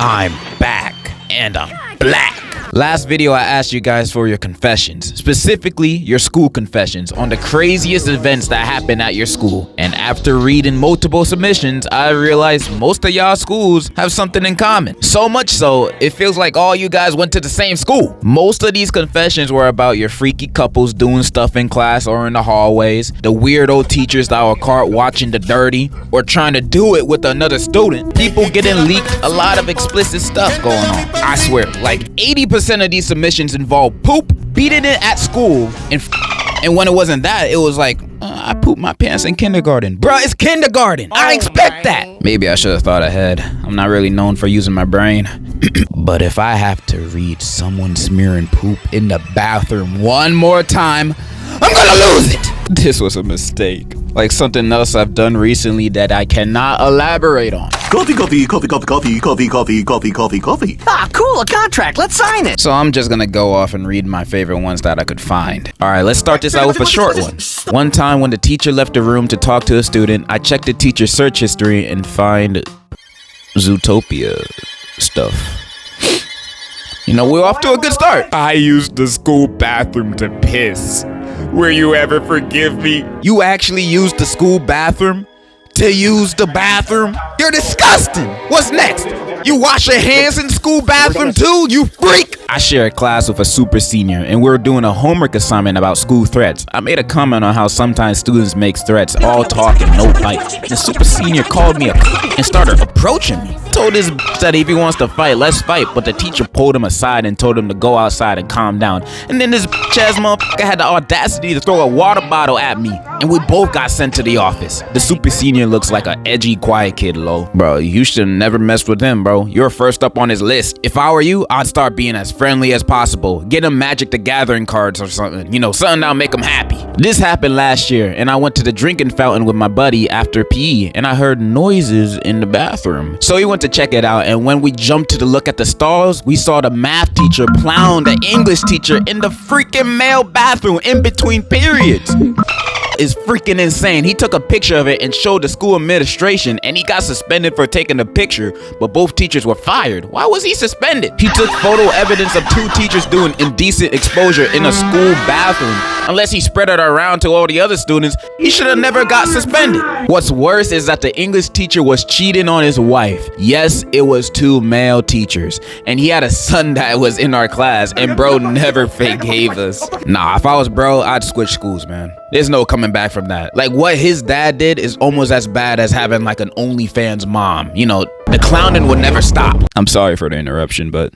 I'm back, and I'm black. Last video I asked you guys for your confessions, specifically your school confessions on the craziest events that happen at your school. And after reading multiple submissions, I realized most of y'all schools have something in common. So much so, it feels like all you guys went to the same school. Most of these confessions were about your freaky couples doing stuff in class or in the hallways, the weirdo teachers that were caught watching the dirty, or trying to do it with another student. People getting leaked, a lot of explicit stuff going on. I swear, like 80% of these submissions involve poop, beating it at school, and when it wasn't that, it was like, I pooped my pants in kindergarten. Bruh, it's kindergarten. I expect that. Maybe I should have thought ahead. I'm not really known for using my brain. But if I have to read someone smearing poop in the bathroom one more time, I'm gonna lose it. This was a mistake. Like something else I've done recently that I cannot elaborate on. Coffee. Ah, cool, a contract. Let's sign it. So I'm just gonna go off and read my favorite ones that I could find. All right, let's start this out with a short one. One time when the teacher left the room to talk to a student, I checked the teacher's search history and find Zootopia stuff. You know, we're off to a good start. I used the school bathroom to piss. Will you ever forgive me? You actually used the school bathroom to use the bathroom? You're disgusting. What's next? You wash your hands in the school bathroom too, you freak? I share a class with a super senior and we were doing a homework assignment about school threats. I made a comment on how sometimes students make threats, all talk and no bite. The super senior called me and started approaching me. Told this that if he wants to fight, let's fight, but the teacher pulled him aside and told him to go outside and calm down. And then this ass motherfucker had the audacity to throw a water bottle at me, and we both got sent to the office. The super senior looks like an edgy, quiet kid, low. Bro, you should have never messed with him, bro. You're first up on his list. If I were you, I'd start being as friendly as possible. Get him Magic the Gathering cards or something. You know, something that'll make him happy. This happened last year, and I went to the drinking fountain with my buddy after PE, and I heard noises in the bathroom. So he went to check it out, and when we jumped to look at the stalls, we saw the math teacher plowing the English teacher in the freaking male bathroom in between periods. Is freaking insane. He took a picture of it and showed the school administration, and he got suspended for taking the picture, but both teachers were fired. Why was he suspended? He took photo evidence of 2 teachers doing indecent exposure in a school bathroom. Unless he spread it around to all the other students, he should have never got suspended. What's worse is that the English teacher was cheating on his wife. Yes, it was 2 male teachers, and he had a son that was in our class, and bro never forgave us. Nah, if I was bro, I'd switch schools, man. There's no coming back from that. Like, what his dad did is almost as bad as having like an OnlyFans mom. You know, the clowning would never stop. I'm sorry for the interruption, but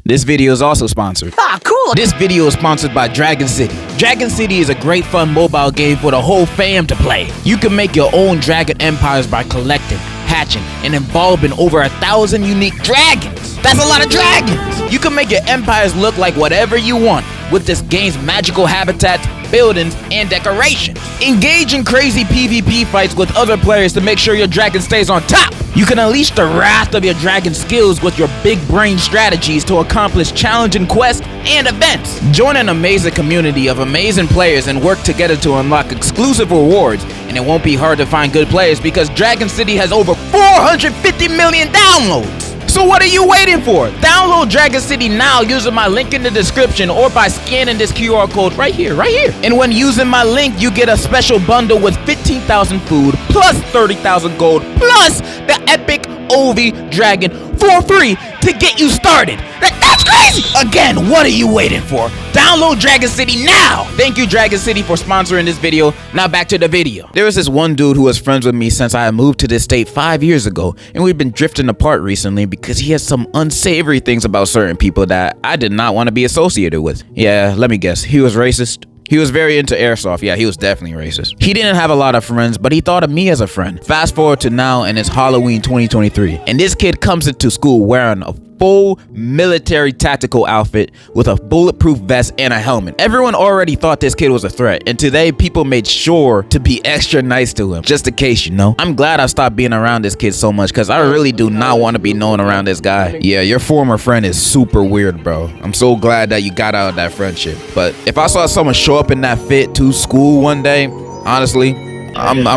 this video is also sponsored. Ah, cool. This video is sponsored by Dragon City. Dragon City is a great fun mobile game for the whole fam to play. You can make your own dragon empires by collecting, hatching, and evolving over 1,000 unique dragons. That's a lot of dragons. You can make your empires look like whatever you want with this game's magical habitats, buildings, and decorations. Engage in crazy PvP fights with other players to make sure your dragon stays on top. You can unleash the wrath of your dragon skills with your big brain strategies to accomplish challenging quests and events. Join an amazing community of amazing players and work together to unlock exclusive rewards. And it won't be hard to find good players because Dragon City has over 450 million downloads. So what are you waiting for? Download Dragon City now using my link in the description or by scanning this QR code right here. And when using my link, you get a special bundle with 15,000 food plus 30,000 gold plus the epic OV Dragon for free to get you started. That's crazy! Again, what are you waiting for? Download Dragon City now! Thank you, Dragon City, for sponsoring this video. Now back to the video. There was this one dude who was friends with me since I moved to this state 5 years ago, and we've been drifting apart recently because he has some unsavory things about certain people that I did not want to be associated with. Yeah, let me guess. He was racist. He was very into airsoft. Yeah, he was definitely racist. He didn't have a lot of friends, but he thought of me as a friend. Fast forward to now, and it's Halloween 2023. And this kid comes into school wearing a full military tactical outfit with a bulletproof vest and a helmet. Everyone already thought this kid was a threat, and today people made sure to be extra nice to him, just in case, you know. I'm glad I stopped being around this kid so much because I really do not want to be known around this guy. Yeah, your former friend is super weird, bro. I'm so glad that you got out of that friendship. But if I saw someone show up in that fit to school one day, honestly, I'm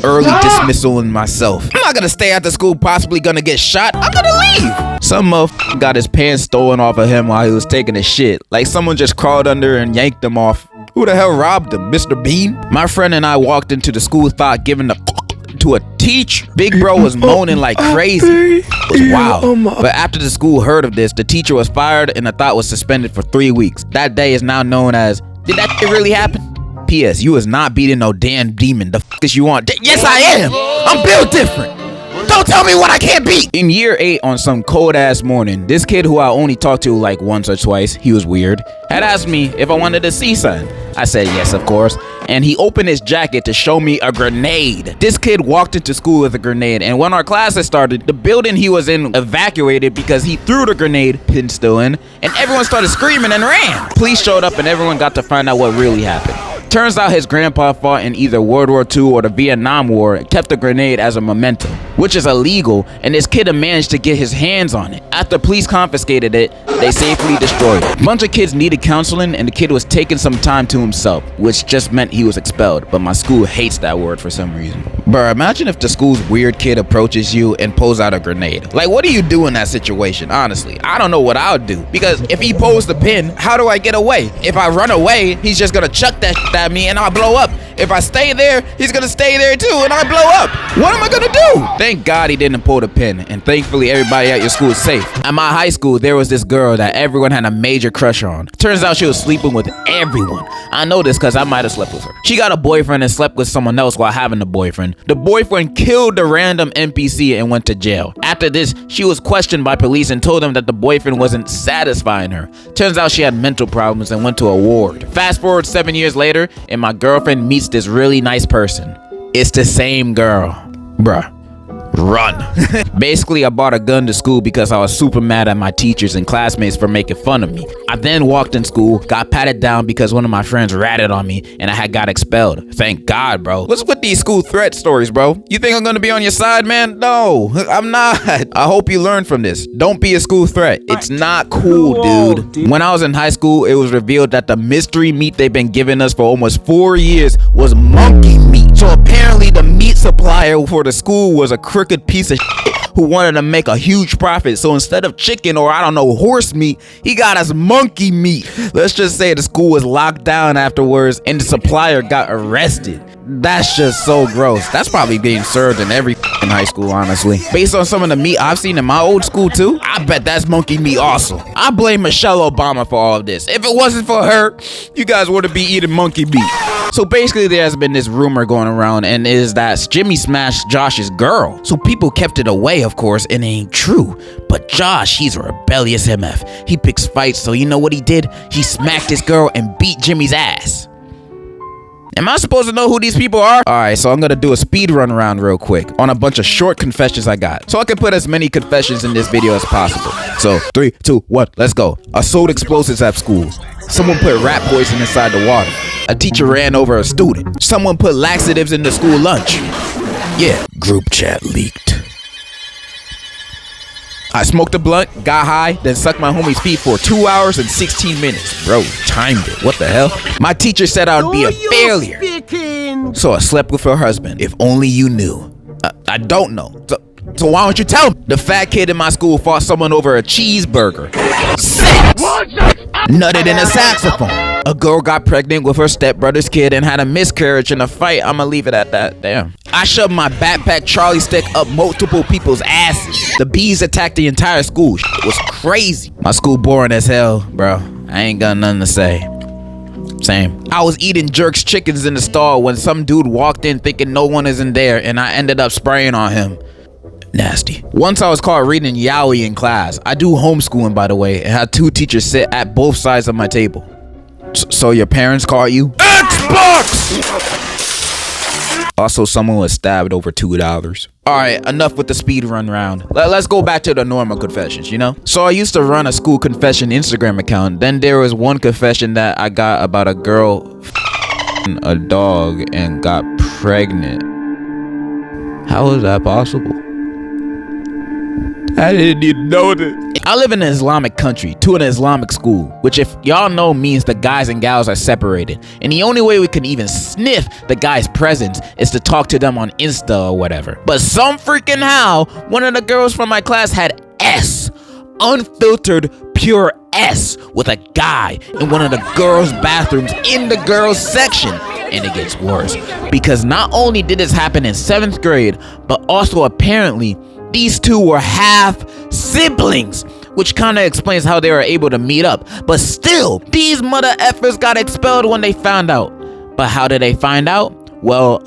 early dismissaling myself. I'm not gonna stay after school, possibly gonna get shot. I'm gonna leave. Some motherfucker got his pants stolen off of him while he was taking a shit. Like someone just crawled under and yanked him off. Who the hell robbed him? Mr. Bean? My friend and I walked into the school, thought giving the to a teacher. Big bro was moaning like crazy. It was wild. But after the school heard of this, the teacher was fired and the thought was suspended for 3 weeks. That day is now known as, did that shit really happen? P.S. You was not beating no damn demon. The f is you want? Yes, I am. I'm built different. Don't tell me what I can't beat. In year 8 on some cold ass morning, this kid who I only talked to like once or twice, he was weird, had asked me if I wanted to see something. I said yes, of course. And he opened his jacket to show me a grenade. This kid walked into school with a grenade, and when our classes started, the building he was in evacuated because he threw the grenade, pin still in, and everyone started screaming and ran. Police showed up and everyone got to find out what really happened. Turns out his grandpa fought in either World War II or the Vietnam War and kept the grenade as a memento, which is illegal, and this kid managed to get his hands on it. After police confiscated it, they safely destroyed it. A bunch of kids needed counseling, and the kid was taking some time to himself, which just meant he was expelled, but my school hates that word for some reason. Bruh, imagine if the school's weird kid approaches you and pulls out a grenade. Like, what do you do in that situation, honestly? I don't know what I would do, because if he pulls the pin, how do I get away? If I run away, he's just gonna chuck that shit at me and I'll blow up. If I stay there, he's gonna stay there too and I blow up. What am I gonna do? Thank God he didn't pull the pin, and thankfully everybody at your school is safe. At my high school, there was this girl that everyone had a major crush on. Turns out she was sleeping with everyone. I know this because I might have slept with her. She got a boyfriend and slept with someone else while having a boyfriend. The boyfriend killed the random NPC and went to jail. After this, she was questioned by police and told them that the boyfriend wasn't satisfying her. Turns out she had mental problems and went to a ward. Fast forward 7 years later, and my girlfriend meets this really nice person. It's the same girl. Bruh. Run. Basically, I bought a gun to school because I was super mad at my teachers and classmates for making fun of me. I then walked in school, got patted down because one of my friends ratted on me and I got expelled. Thank God, bro. What's with these school threat stories, bro? You think I'm gonna be on your side, man? No, I'm not. I hope you learn from this. Don't be a school threat. It's not cool, dude. When I was in high school, it was revealed that the mystery meat they've been giving us for almost 4 years was monkey meat. So apparently the meat supplier for the school was a crooked piece of shit who wanted to make a huge profit. So instead of chicken or I don't know, horse meat, he got us monkey meat. Let's just say the school was locked down afterwards and the supplier got arrested. That's just so gross. That's probably being served in every high school, honestly. Based on some of the meat I've seen in my old school too, I bet that's monkey meat also. I blame Michelle Obama for all of this. If it wasn't for her, you guys wouldn't be eating monkey meat. So basically there's been this rumor going around, and it is that Jimmy smashed Josh's girl. So people kept it away, of course, and it ain't true. But Josh, he's a rebellious MF. He picks fights, so you know what he did? He smacked this girl and beat Jimmy's ass. Am I supposed to know who these people are? Alright, so I'm gonna do a speed run around real quick on a bunch of short confessions I got, so I can put as many confessions in this video as possible. So 3, 2, 1, let's go. I sold explosives at school. Someone put rat poison inside the water. A teacher ran over a student. Someone put laxatives in the school lunch. Yeah, group chat leaked. I smoked a blunt, got high, then sucked my homie's feet for 2 hours and 16 minutes. Bro, timed it. What the hell? My teacher said I would be a failure. So I slept with her husband. If only you knew. I don't know. So why don't you tell me? The fat kid in my school fought someone over a cheeseburger. 6. Nutted in a saxophone. A girl got pregnant with her stepbrother's kid and had a miscarriage in a fight. I'ma leave it at that. Damn. I shoved my backpack Charlie stick up multiple people's asses. The bees attacked the entire school. It was crazy. My school boring as hell, bro. I ain't got nothing to say. Same. I was eating Jerk's chickens in the stall when some dude walked in thinking no one is in there, and I ended up spraying on him. Nasty. Once I was caught reading yaoi in class. I do homeschooling, by the way, and had 2 teachers sit at both sides of my table. So your parents caught you? Xbox! Also, someone was stabbed over $2. Alright, enough with the speed run round. Let's go back to the normal confessions, you know? So I used to run a school confession Instagram account. Then there was one confession that I got about a girl a dog and got pregnant. How is that possible? I didn't even notice. I live in an Islamic country, to an Islamic school, which if y'all know means the guys and gals are separated. And the only way we can even sniff the guy's presence is to talk to them on Insta or whatever. But some freaking how, one of the girls from my class had S, unfiltered pure S, with a guy in one of the girls' bathrooms in the girls' section. And it gets worse, because not only did this happen in 7th grade, but also apparently these two were half siblings, which kind of explains how they were able to meet up. But still, these mother effers got expelled when they found out. But how did they find out? Well,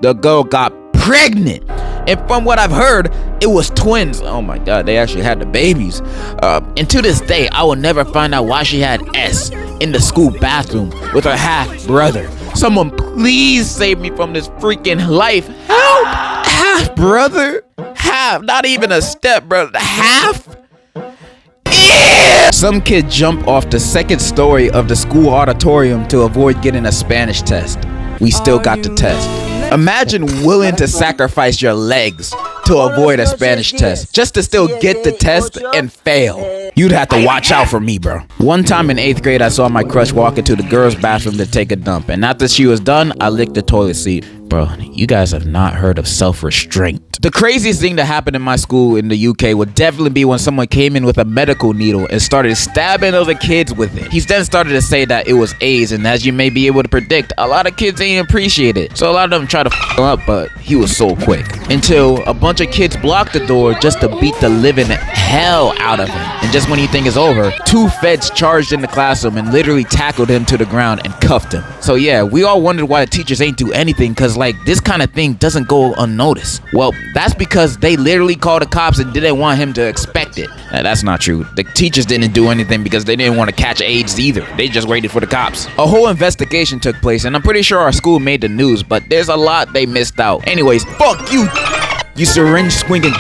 the girl got pregnant. And from what I've heard, it was twins. Oh my God, they actually had the babies. And to this day, I will never find out why she had S in the school bathroom with her half brother. Someone please save me from this freaking life. Help! Half brother? Half, not even a step brother. Half? Yeah! Some kid jumped off the 2nd story of the school auditorium to avoid getting a Spanish test. We still got the test. Imagine willing to sacrifice your legs to avoid a Spanish test just to still get the test and fail. You'd have to watch out for me, bro. One time in 8th grade, I saw my crush walk into the girls' bathroom to take a dump. And after she was done, I licked the toilet seat. Bro, you guys have not heard of self-restraint. The craziest thing that happened in my school in the UK would definitely be when someone came in with a medical needle and started stabbing other kids with it. He then started to say that it was AIDS, and as you may be able to predict, a lot of kids ain't appreciate it. So a lot of them try to f him up, but he was so quick. Until a bunch of kids blocked the door just to beat the living hell out of him. And just when you think it's over, 2 feds charged in the classroom and literally tackled him to the ground and cuffed him. So yeah, we all wondered why the teachers ain't do anything, cause like this kind of thing doesn't go unnoticed. Well, that's because they literally called the cops and didn't want him to expect it. That's not true. The teachers didn't do anything because they didn't want to catch AIDS either. They just waited for the cops. A whole investigation took place, and I'm pretty sure our school made the news, but there's a lot they missed out. Anyways, fuck you, you syringe swinging.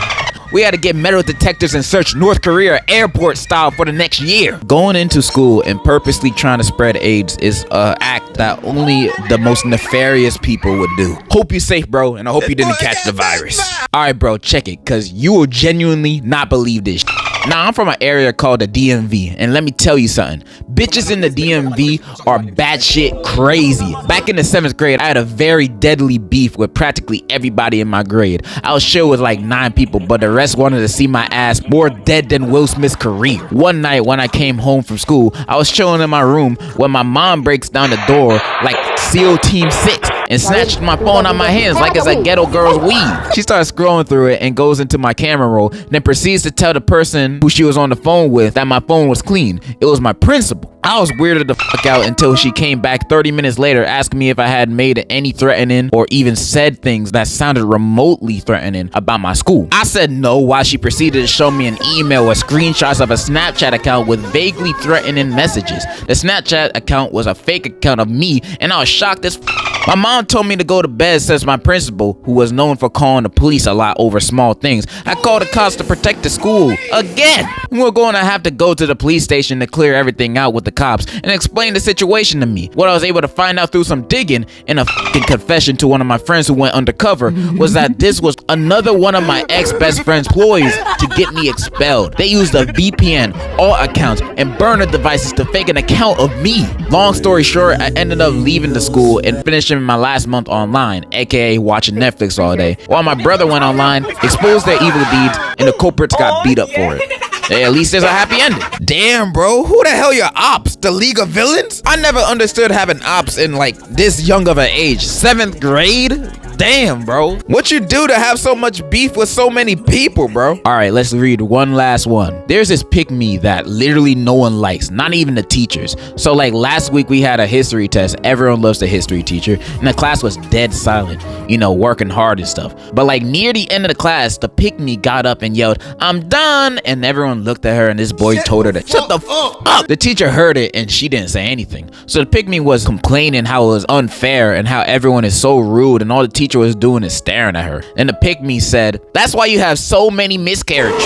We had to get metal detectors and search North Korea airport style for the next year. Going into school and purposely trying to spread AIDS is an act that only the most nefarious people would do. Hope you're safe, bro, and I hope you didn't catch the virus. Alright, bro, check it, cause you will genuinely not believe this. Now, I'm from an area called the DMV, and let me tell you something. Bitches in the DMV are batshit crazy. Back in the 7th grade, I had a very deadly beef with practically everybody in my grade. I was chill with like 9 people, but the rest wanted to see my ass more dead than Will Smith's career. One night when I came home from school, I was chilling in my room when my mom breaks down the door like SEAL Team 6 and snatched my phone out my hands like it's a ghetto girl's weave. She starts scrolling through it and goes into my camera roll, then proceeds to tell the person who she was on the phone with that my phone was clean. It was my principal. I was weirded the fuck out until she came back 30 minutes later asking me if I had made any threatening or even said things that sounded remotely threatening about my school. I said no, while she proceeded to show me an email with screenshots of a Snapchat account with vaguely threatening messages. The Snapchat account was a fake account of me, and I was shocked as f. My mom told me to go to bed since my principal, who was known for calling the police a lot over small things, had called the cops to protect the school again. We're going to have to go to the police station to clear everything out with the cops and explain the situation to me. What I was able to find out through some digging and a fucking confession to one of my friends who went undercover was that this was another one of my ex-best friend's ploys to get me expelled. They used a VPN, all accounts, and burner devices to fake an account of me. Long story short, I ended up leaving the school and finishing my last month online, aka watching Netflix all day, while my brother went online, exposed their evil deeds, and the culprits got beat up for it. Hey, at least there's a happy ending. Damn, bro, who the hell your ops? The League of Villains? I never understood having ops in like this young of an age. 7th grade? Damn, bro. What you do to have so much beef with so many people, bro? All right, let's read one last one. There's this pick-me that literally no one likes, not even the teachers. So like last week we had a history test. Everyone loves the history teacher, and the class was dead silent, you know, working hard and stuff. But like near the end of the class, the pick-me got up and yelled, "I'm done," and everyone looked at her, and this boy told her to shut the f up. The teacher heard it, and she didn't say anything. So the pick-me was complaining how it was unfair and how everyone is so rude, and all the teacher was doing is staring at her. And the pick-me said, "That's why you have so many miscarriages."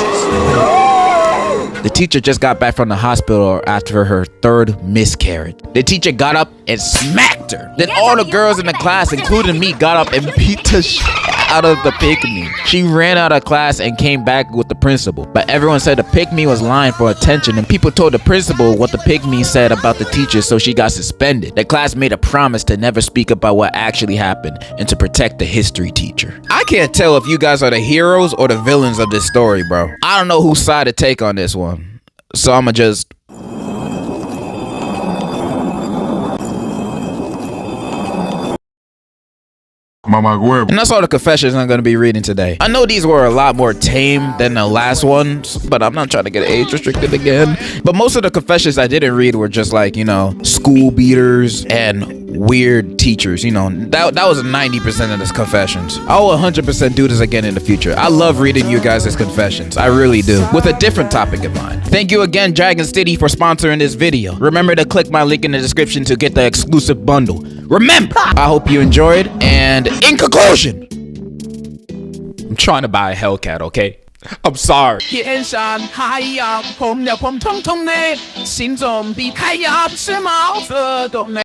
The teacher just got back from the hospital after her 3rd miscarriage. The teacher got up and smacked her. Then all the girls in the class, including me, got up and beat the shit out of the pick-me. She ran out of class and came back with the principal. But everyone said the pick-me was lying for attention, and people told the principal what the pick-me said about the teacher, so she got suspended. The class made a promise to never speak about what actually happened and to protect the history teacher. I can't tell if you guys are the heroes or the villains of this story, bro. I don't know whose side to take on this one. So I'ma just... And that's all the confessions I'm gonna be reading today. I know these were a lot more tame than the last ones, but I'm not trying to get age restricted again. But most of the confessions I didn't read were just like, you know, school beaters and weird teachers. You know, that was 90% of the confessions. I'll 100% do this again in the future. I love reading you guys' confessions. I really do. With a different topic in mind. Thank you again, Dragon City, for sponsoring this video. Remember to click my link in the description to get the exclusive bundle. Remember, I hope you enjoyed, and in conclusion, I'm trying to buy a Hellcat, okay? I'm sorry. 天上还有红了红彤彤的，心中比太阳是毛泽东的。